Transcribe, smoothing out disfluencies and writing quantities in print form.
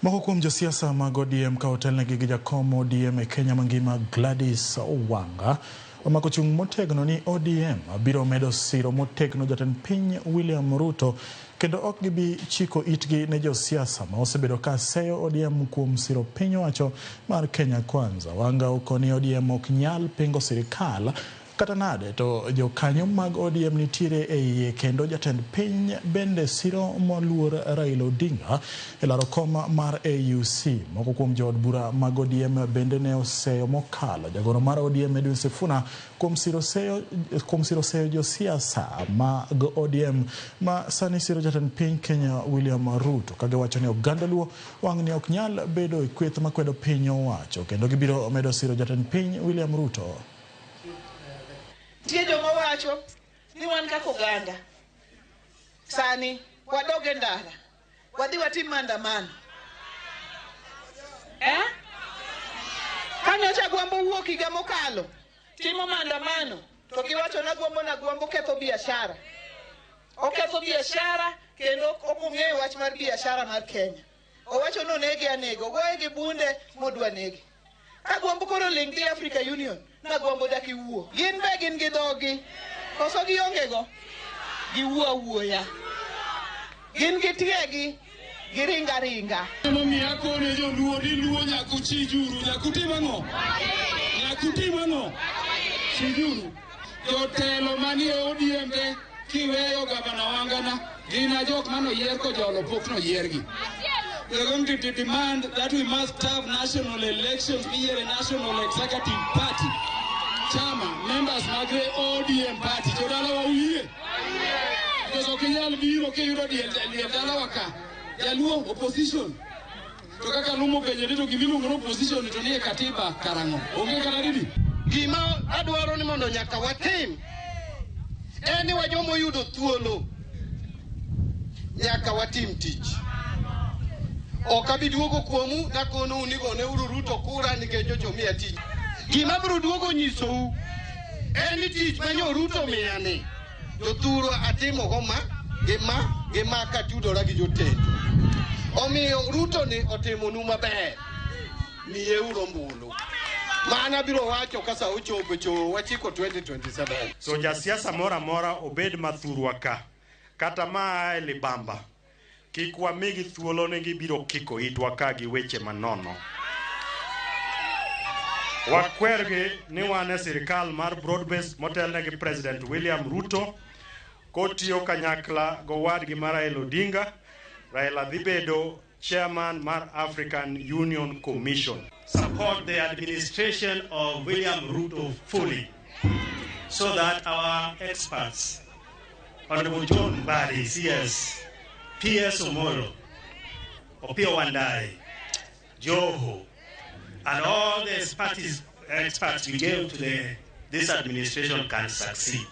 Moko kuom josiasa mag ODM ka otelnegi gi jakom ODM e Kenya mangima Gladys Wanga omako chung' motegno ni ODM biro medo siro motegno jatend piny William Ruto kendo ok gibi chiko itgi ne josiasa ma osebedo ka seyo ODM kuom siro piny owacho mar Kenya Kwanza. Wanga okoni ODM ok nyal pingo sirikal kata nade to jokanyo mag ODM nitiere e iye kendo jatend piny bende siro moluor Raila Odinga e laro kom mar AUC. Moko kuom jood bura mag ODM bende ne oseyo mokalo jagoro mar ODM Edwin Sifuna kuom siro seyo josiasa mag ODM ma sani siro jatend piny Kenya William Ruto kagiwacho ni oganda luo wang' ni ok nyal bedo e kweth makwedo piny owacho kendo gibiro medo siro jatend piny William Ruto. Tie joma wacho ni wan kaka oganda sani wadoge ndara wadhi watim maandamano. Kanyocha gwambo wuok higa mokalo timo maandamano to giwacho nagwambo ketho biashara. Oketho biashara kendo okong'eyo wach mar biashara mar Kenya. Owacho nonege anego goye gi bunde modwa nege. Kagwambo koro ling dhi Africa Union nagwambo dak iwuo. Gin be gin gi dhogi koso giongego giwuo awuoya. Gin gi tiegi giringa ringa. Momiya kone joluo ni luo nyakuchi juru nyakutimango. Nyakutimango. Chijuru. Jotelo manie ODM de kiweyo gavana Wangana gina jok mano yier ko jolo pok no yiergi. They're going to demand that we must have national elections, be a national executive party. Chama, members magre ODM party. Jodala wa uye. Because okinyal biro ke yuro dala waka. Jaluo opposition. To kaka lumo penye to gibilu ngono opposition to nie katiba karango. Onge kana didi. Gima adwaro ni mondo nyaka watim. Eni wajomo yudo thuolo. Nyaka watim tich. Okabiduogo kuomu na kono unigo ne uru Ruto kura nikech jomiya tich. Gima biro duogo nyisou en tich manyo Ruto miyane. Jothuro atimo goma gima katudora gi jotelo. Omiyo Ruto ni otimonu maber. Miye uro mbulu. Mana biro wacho kasa ochopo wachiko 2027. So jasiasa mora obed mathurwa ka. Kata maa libamba. Kik wamigi thuolo ne gibiro kiko itwa ka gi weche manono. Wakwergi ni wane sirikal mar broad-based motelne gi President William Ruto kotiyo kanyakla gowadgi mar Raila Odinga. Raila dhi bedo chairman mar African Union Commission. Support the administration of William Ruto fully so that our experts, Honorable John Mbadi, CS, P.S. Omolo, Opiyo Wandayi, Joho, and all the experts we gave to this administration can succeed.